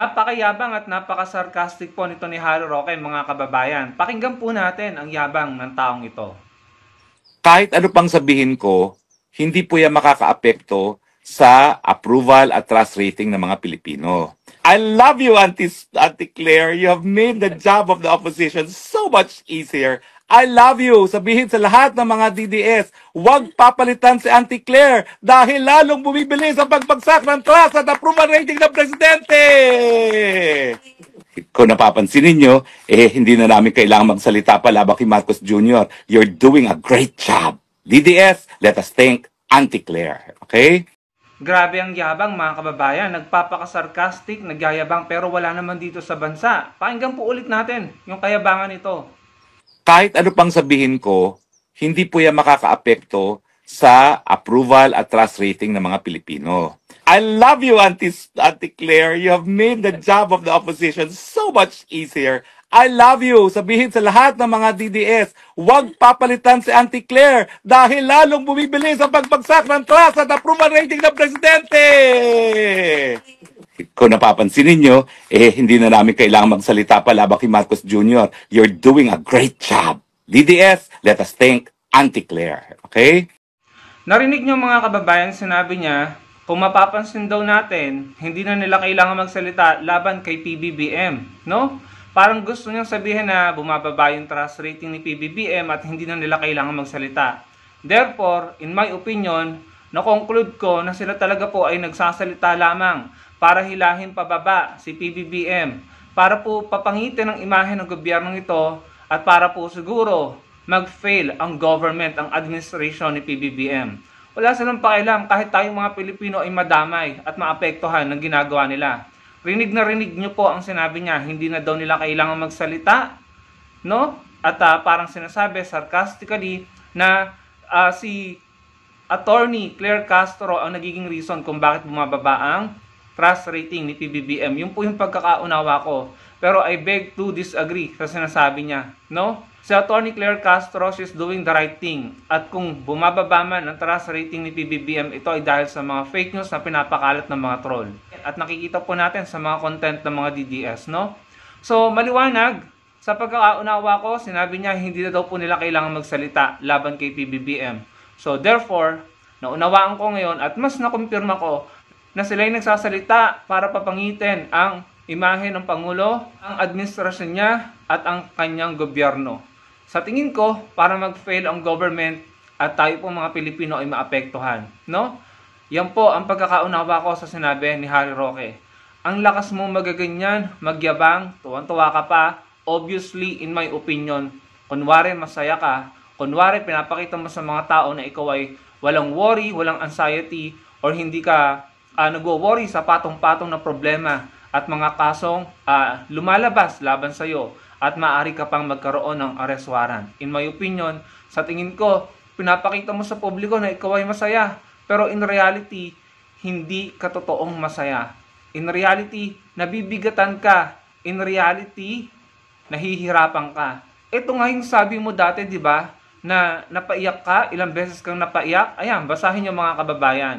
Napakayabang at napaka-sarcastic po nito ni Harry Roque, mga kababayan. Pakinggan po natin ang yabang ng taong ito. Kahit ano pang sabihin ko, hindi po yan makakaapekto sa approval at trust rating ng mga Pilipino. I love you, Auntie Claire. You have made the job of the opposition so much easier. I love you. Sabihin sa lahat ng mga DDS, huwag papalitan si Auntie Claire dahil lalong bumibili sa pagbagsak ng trust at approval rating ng Presidente. Kung napapansin ninyo, hindi na namin kailangan magsalita pa laban kay Marcos Jr. You're doing a great job. DDS, let us thank Auntie Claire. Okay? Grabe ang yabang, mga kababayan. Nagpapaka-sarcastic, nagyayabang, pero wala naman dito sa bansa. Pakinggan po ulit natin yung kayabangan nito. Kahit ano pang sabihin ko, hindi po yan makakaapekto sa approval at trust rating ng mga Pilipino. I love you, Auntie Claire. You have made the job of the opposition so much easier. I love you. Sabihin sa lahat ng mga DDS, huwag papalitan si Auntie Claire dahil lalong bumibili sa pagbagsak ng trust at approval rating ng Presidente. Kung napapansin ninyo, hindi na namin kailangan magsalita pa laban kay Marcos Jr. You're doing a great job. DDS, let us thank Auntie Claire. Okay? Narinig nyo, mga kababayan, sinabi niya, kung mapapansin daw natin, hindi na nila kailangan magsalita laban kay PBBM, no? Parang gusto niyang sabihin na bumababa yung trust rating ni PBBM at hindi na nila kailangan magsalita. Therefore, in my opinion, na-conclude ko na sila talaga po ay nagsasalita lamang para hilahin pababa si PBBM, para po papangitin ang imahe ng gobyernong ito at para po siguro mag-fail ang government, ang administration ni PBBM. Wala silang pakialam kahit tayong mga Pilipino ay madamay at maapektuhan ng ginagawa nila. Rinig na rinig nyo po ang sinabi niya, hindi na daw nila kailangan magsalita, no? At parang sinasabi sarcastically na si Attorney Claire Castro ang nagiging reason kung bakit bumababa ang trust rating ni PBBM. Yun po yung pagkakaunawa ko. Pero I beg to disagree sa sinasabi niya, no? Si Attorney Claire Castro, she's doing the right thing. At kung bumababa man ang trust rating ni PBBM, ito ay dahil sa mga fake news na pinapakalat ng mga troll. At nakikita po natin sa mga content ng mga DDS, no? So, maliwanag, sa pagkakaunawa ko, sinabi niya hindi na daw po nila kailangan magsalita laban kay PBBM. So, therefore, naunawaan ko ngayon at mas nakumpirma ko na sila ay nagsasalita para papangitin ang imahe ng Pangulo, ang administrasyon niya at ang kanyang gobyerno. Sa tingin ko, para mag-fail ang government at tayo po mga Pilipino ay maapektuhan, no? Yan po ang pagkakaunawa ko sa sinabi ni Harry Roque. Ang lakas mo magaganyan, magyabang, tuwan-tuwa ka pa, obviously, in my opinion, kunwari masaya ka, kunwari pinapakita mo sa mga tao na ikaw ay walang worry, walang anxiety, or hindi ka nagwo-worry sa patong-patong na problema at mga kasong lumalabas laban sa iyo at maaari ka pang magkaroon ng arrest warrant. In my opinion, sa tingin ko, pinapakita mo sa publiko na ikaw ay masaya. Pero in reality, hindi ka totoong masaya. In reality, nabibigatan ka. In reality, nahihirapan ka. Ito nga yung sabi mo dati, di ba? Na napaiyak ka, ilang beses kang napaiyak. Ayan, basahin niyo mga kababayan.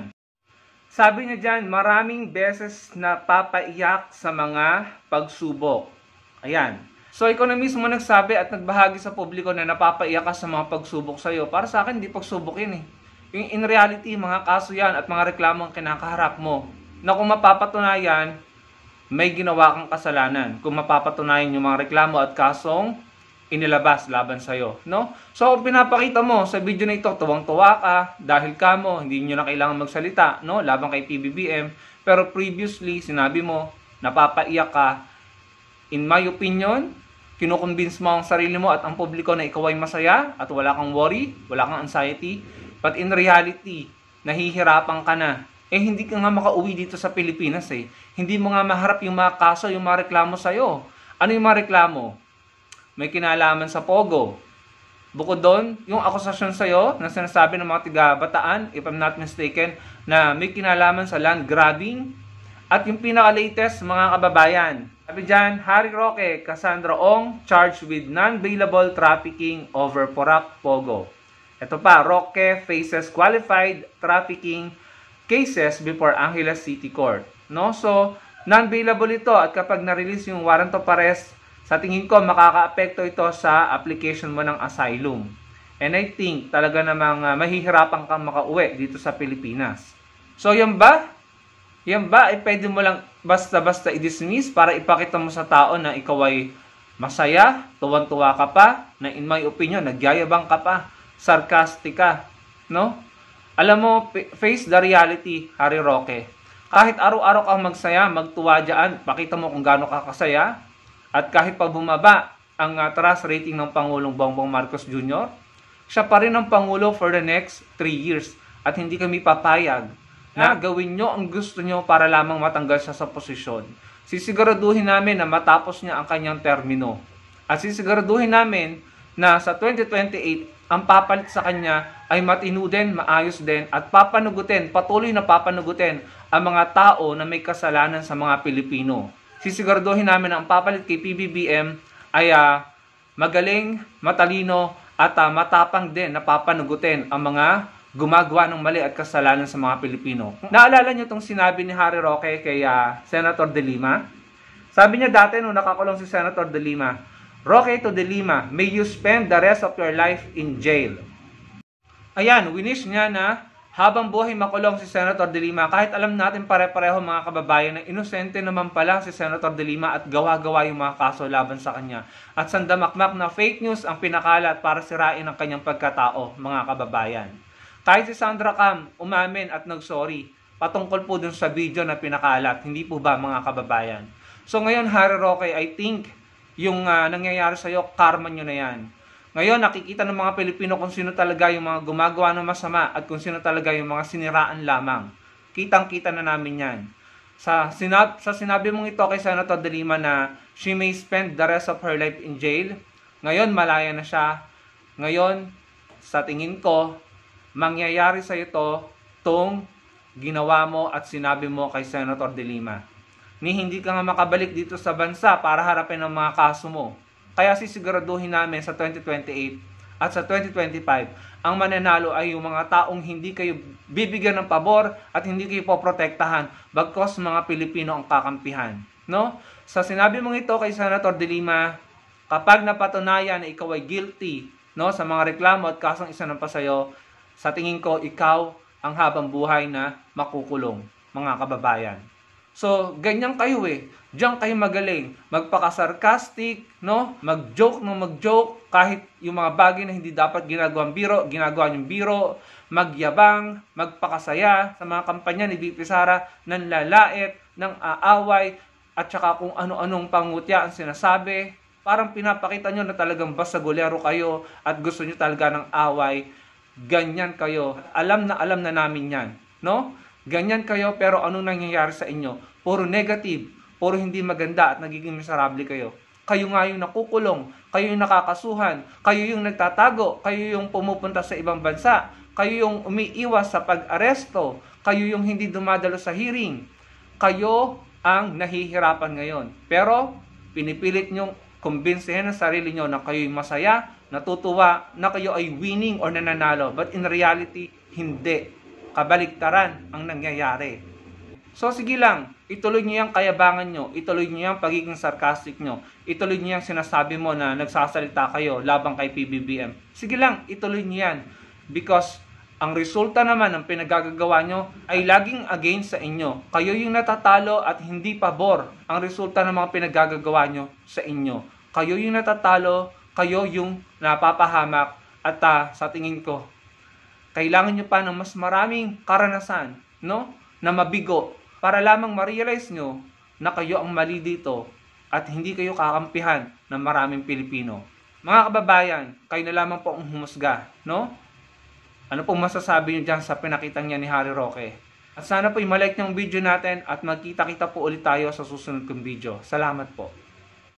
Sabi niya dyan, maraming beses napapaiyak sa mga pagsubok. Ayan. So, ikaw na mismo nagsabi at nagbahagi sa publiko na napapaiyak ka sa mga pagsubok sa'yo. Para sa akin, hindi pagsubok yun eh. In reality, mga kaso yan at mga reklamo ang kinakaharap mo. Na kung mapapatunayan, may ginawa kang kasalanan. Kung mapapatunayan yung mga reklamo at kasong inilabas laban sa'yo. No? So, pinapakita mo sa video na ito, tuwang-tuwa ka, dahil ka mo, hindi nyo na kailangan magsalita, no? Laban kay PBBM. Pero previously, sinabi mo, napapaiyak ka. In my opinion, kinukonvince mo ang sarili mo at ang publiko na ikaw ay masaya at wala kang worry, wala kang anxiety. But in reality, nahihirapan ka na. Hindi ka nga makauwi dito sa Pilipinas eh. Hindi mo nga maharap yung mga kaso, yung mga reklamo sa'yo. Ano yung mga reklamo? May kinalaman sa Pogo. Bukod doon, yung akusasyon sa'yo na sinasabi ng mga tiga-Bataan, if I'm not mistaken, na may kinalaman sa land grabbing. At yung pinaka-latest, mga kababayan, sabi dyan, Harry Roque, Cassandra Ong, charged with non-bailable trafficking over Porac, Pogo. Ito pa, Roque faces qualified trafficking cases before Angeles City Court. No? So, Non-bailable ito at kapag na-release yung warrant of arrest, sa tingin ko makaka-apekto ito sa application mo ng asylum. And I think talaga namang mahihirapan kang makauwi dito sa Pilipinas. So yan ba? Yan ba ay pwede mo lang basta-basta i-dismiss para ipakita mo sa tao na ikaw ay masaya, tuwan-tuwa ka pa, na in my opinion, nagyayabang ka pa, sarcastic ka, no? Alam mo, face the reality, Harry Roque. Kahit araw-araw kang magsaya, magtuwa dyan, pakita mo kung gaano ka kasaya. At kahit pa bumaba ang trust rating ng Pangulong Bongbong Marcos Jr., siya pa rin ang Pangulo for the next 3 years. At hindi kami papayag na gawin nyo ang gusto nyo para lamang matanggal siya sa posisyon. Sisiguraduhin namin na matapos niya ang kanyang termino. At sisiguraduhin namin na sa 2028, ang papalit sa kanya ay matino din, maayos din, at papanugutin, patuloy na papanugutin ang mga tao na may kasalanan sa mga Pilipino. Sisiguraduhin namin na ang papalit kay PBBM ay magaling, matalino, at matapang din na papanugutin ang mga gumagawa ng mali at kasalanan sa mga Pilipino. Naalala niyo itong sinabi ni Harry Roque kay Senator De Lima? Sabi niya dati nung nakakulong si Senator De Lima, Roque to De Lima, may you spend the rest of your life in jail. Ayan, winish niya na habang buhay makulong si Senator De Lima, kahit alam natin pare-pareho mga kababayan na inosente naman pala si Senator De Lima at gawa-gawa yung mga kaso laban sa kanya. At sandamakmak na fake news ang pinakalat para sirain ang kanyang pagkatao, mga kababayan. Kahit si Sandra Cam umamin at nagsorry patungkol po dun sa video na pinakalat, hindi po ba mga kababayan? So ngayon Harry Roque, I think yung nangyayari sa'yo, karma nyo na yan. Ngayon, nakikita ng mga Pilipino kung sino talaga yung mga gumagawa ng masama at kung sino talaga yung mga siniraan lamang. Kitang-kita na namin yan. Sa sinabi mong ito kay Senator De Lima na she may spend the rest of her life in jail, ngayon malaya na siya. Ngayon, sa tingin ko, mangyayari sa ito tong ginawa mo at sinabi mo kay Senator De Lima. Ni hindi ka nga makabalik dito sa bansa para harapin ang mga kaso mo. Kaya sisiguraduhin namin sa 2028 at sa 2025, ang mananalo ay yung mga taong hindi kayo bibigyan ng pabor at hindi kayo poprotektahan bagkos mga Pilipino ang kakampihan. No? Sa sinabi mong ito kay Senator De Lima, kapag napatunayan na ikaw ay guilty, no, sa mga reklamo at kasong isinampa sa'yo, sa tingin ko, ikaw ang habang buhay na makukulong, mga kababayan. So, ganyan kayo eh. Diyan kayo magaling. Magpaka-sarcastic, no? Mag-joke no mag-joke. Kahit yung mga bagay na hindi dapat ginagawang biro, ginagawa yung biro. Magyabang, magpakasaya sa mga kampanya ni VP Sara, ng lalait, ng aaway, at saka kung ano-anong pangutya ang sinasabi. Parang pinapakita nyo na talagang basagulero kayo at gusto nyo talaga ng away. Ganyan kayo. Alam na namin yan, no? Ganyan kayo, pero ano nangyayari sa inyo? Puro negative, puro hindi maganda at nagiging miserable kayo. Kayo nga yung nakukulong, kayo yung nakakasuhan, kayo yung nagtatago, kayo yung pumupunta sa ibang bansa, kayo yung umiiwas sa pag-aresto, kayo yung hindi dumadalo sa hearing. Kayo ang nahihirapan ngayon. Pero pinipilit nyong kumbinsihin ang sarili nyo na kayo yung masaya, natutuwa, na kayo ay winning or nananalo. But in reality, hindi. Kabaliktaran ang nangyayari. So sige lang, ituloy niyo yung kayabangan nyo, ituloy niyo yung pagiging sarcastic nyo, ituloy niyo yung sinasabi mo na nagsasalita kayo labang kay PBBM. Sige lang, ituloy niyo yan. Because ang resulta naman ng pinagagagawa nyo ay laging against sa inyo. Kayo yung natatalo at hindi pabor ang resulta ng mga pinagagagawa nyo sa inyo. Kayo yung natatalo, kayo yung napapahamak at sa tingin ko, kailangan nyo pa ng mas maraming karanasan, no? Na mabigo para lamang ma-realize nyo na kayo ang mali dito at hindi kayo kakampihan ng maraming Pilipino. Mga kababayan, kayo na lamang po ang humusga, no? Ano pong masasabi nyo dyan sa pinakitang niya ni Harry Roque? At sana po i-like nyo ang video natin at magkita-kita po ulit tayo sa susunod kong video. Salamat po.